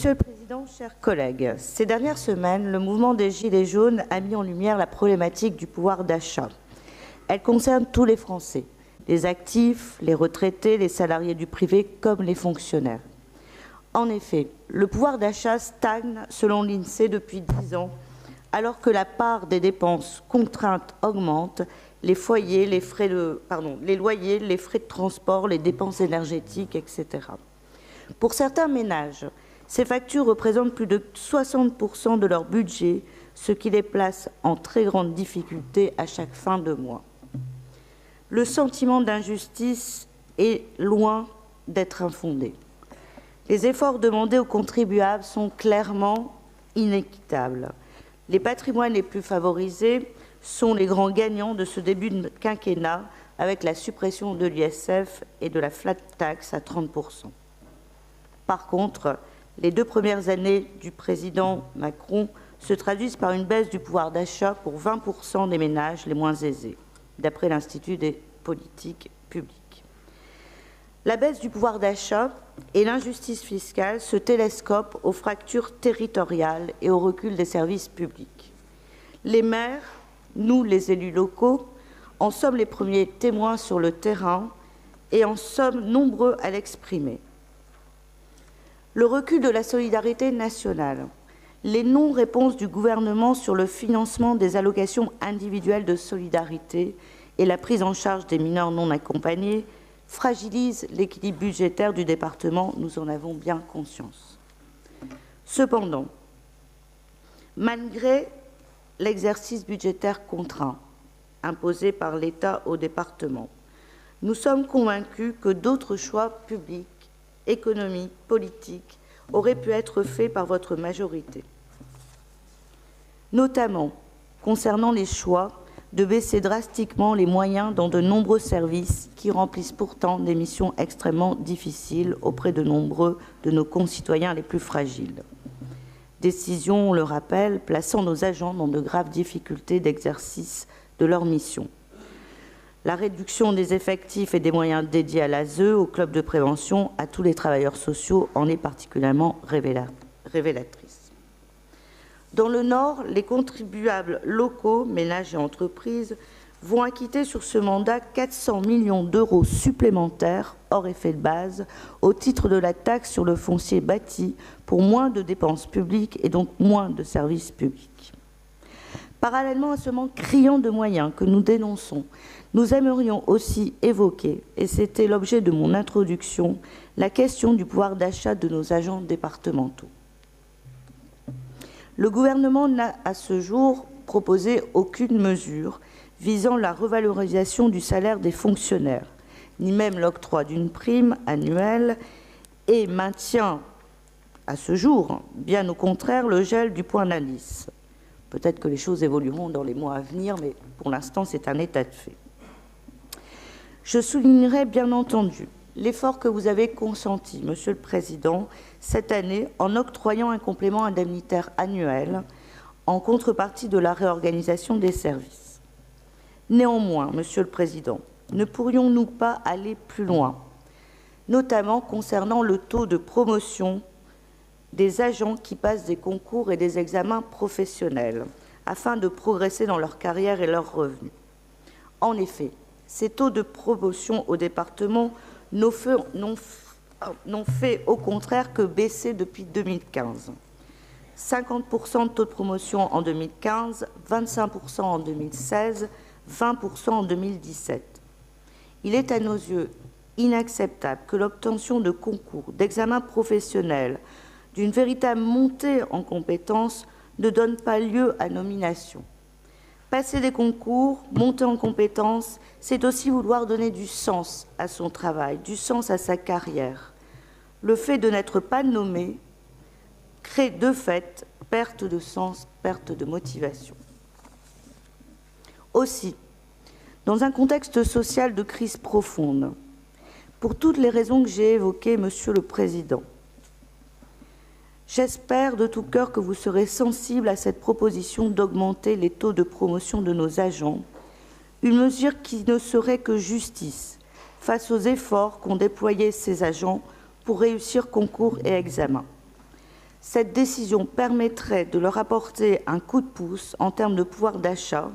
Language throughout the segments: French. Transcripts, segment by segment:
Monsieur le Président, chers collègues, ces dernières semaines, le mouvement des Gilets jaunes a mis en lumière la problématique du pouvoir d'achat. Elle concerne tous les Français, les actifs, les retraités, les salariés du privé comme les fonctionnaires. En effet, le pouvoir d'achat stagne selon l'INSEE depuis 10 ans, alors que la part des dépenses contraintes augmente, les foyers, les loyers, les frais de transport, les dépenses énergétiques, etc. Pour certains ménages, ces factures représentent plus de 60% de leur budget, ce qui les place en très grande difficulté à chaque fin de mois. Le sentiment d'injustice est loin d'être infondé. Les efforts demandés aux contribuables sont clairement inéquitables. Les patrimoines les plus favorisés sont les grands gagnants de ce début de quinquennat avec la suppression de l'ISF et de la flat tax à 30%. Par contre, les 2 premières années du président Macron se traduisent par une baisse du pouvoir d'achat pour 20% des ménages les moins aisés, d'après l'Institut des politiques publiques. La baisse du pouvoir d'achat et l'injustice fiscale se télescopent aux fractures territoriales et au recul des services publics. Les maires, nous les élus locaux, en sommes les premiers témoins sur le terrain et en sommes nombreux à l'exprimer. Le recul de la solidarité nationale, les non-réponses du gouvernement sur le financement des allocations individuelles de solidarité et la prise en charge des mineurs non accompagnés fragilisent l'équilibre budgétaire du département, nous en avons bien conscience. Cependant, malgré l'exercice budgétaire contraint imposé par l'État au département, nous sommes convaincus que d'autres choix publics, économiques, politiques, auraient pu être faits par votre majorité. Notamment concernant les choix de baisser drastiquement les moyens dans de nombreux services qui remplissent pourtant des missions extrêmement difficiles auprès de nombreux de nos concitoyens les plus fragiles. Décision, on le rappelle, plaçant nos agents dans de graves difficultés d'exercice de leur mission. La réduction des effectifs et des moyens dédiés à l'ASE, au club de prévention, à tous les travailleurs sociaux en est particulièrement révélatrice. Dans le Nord, les contribuables locaux, ménages et entreprises, vont acquitter sur ce mandat 400 millions d'euros supplémentaires, hors effet de base, au titre de la taxe sur le foncier bâti, pour moins de dépenses publiques et donc moins de services publics. Parallèlement à ce manque criant de moyens que nous dénonçons, nous aimerions aussi évoquer, et c'était l'objet de mon introduction, la question du pouvoir d'achat de nos agents départementaux. Le gouvernement n'a à ce jour proposé aucune mesure visant la revalorisation du salaire des fonctionnaires, ni même l'octroi d'une prime annuelle, et maintient à ce jour, bien au contraire, le gel du point d'indice. Peut-être que les choses évolueront dans les mois à venir, mais pour l'instant, c'est un état de fait. Je soulignerai bien entendu l'effort que vous avez consenti, Monsieur le Président, cette année en octroyant un complément indemnitaire annuel en contrepartie de la réorganisation des services. Néanmoins, Monsieur le Président, ne pourrions-nous pas aller plus loin, notamment concernant le taux de promotion des agents qui passent des concours et des examens professionnels afin de progresser dans leur carrière et leurs revenus. En effet, ces taux de promotion au département n'ont fait au contraire que baisser depuis 2015. 50% de taux de promotion en 2015, 25% en 2016, 20% en 2017. Il est à nos yeux inacceptable que l'obtention de concours, d'examens professionnels, d'une véritable montée en compétences ne donne pas lieu à nomination. Passer des concours, monter en compétences, c'est aussi vouloir donner du sens à son travail, du sens à sa carrière. Le fait de n'être pas nommé crée de fait perte de sens, perte de motivation. Aussi, dans un contexte social de crise profonde, pour toutes les raisons que j'ai évoquées, Monsieur le Président, j'espère de tout cœur que vous serez sensible à cette proposition d'augmenter les taux de promotion de nos agents, une mesure qui ne serait que justice face aux efforts qu'ont déployés ces agents pour réussir concours et examens. Cette décision permettrait de leur apporter un coup de pouce en termes de pouvoir d'achat,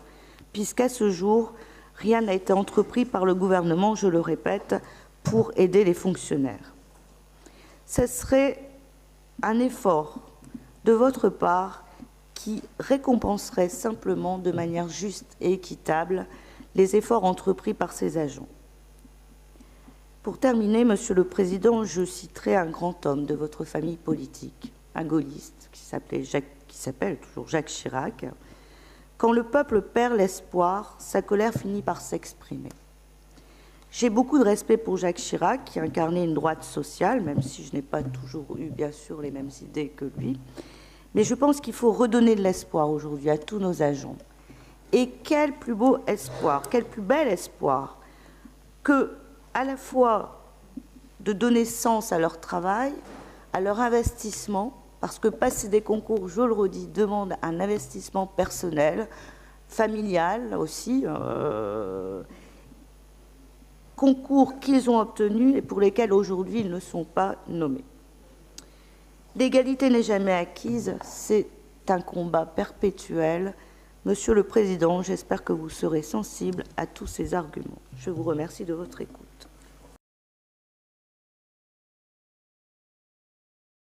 puisqu'à ce jour, rien n'a été entrepris par le gouvernement, je le répète, pour aider les fonctionnaires. Ce serait un effort de votre part qui récompenserait simplement de manière juste et équitable les efforts entrepris par ces agents. Pour terminer, Monsieur le Président, je citerai un grand homme de votre famille politique, un gaulliste qui s'appelle toujours Jacques Chirac. Quand le peuple perd l'espoir, sa colère finit par s'exprimer. J'ai beaucoup de respect pour Jacques Chirac, qui incarnait une droite sociale, même si je n'ai pas toujours eu, bien sûr, les mêmes idées que lui. Mais je pense qu'il faut redonner de l'espoir aujourd'hui à tous nos agents. Et quel plus beau espoir, quel plus bel espoir que, à la fois, de donner sens à leur travail, à leur investissement, parce que passer des concours, je le redis, demande un investissement personnel, familial aussi, concours qu'ils ont obtenus et pour lesquels aujourd'hui ils ne sont pas nommés. L'égalité n'est jamais acquise, c'est un combat perpétuel. Monsieur le Président, j'espère que vous serez sensible à tous ces arguments. Je vous remercie de votre écoute.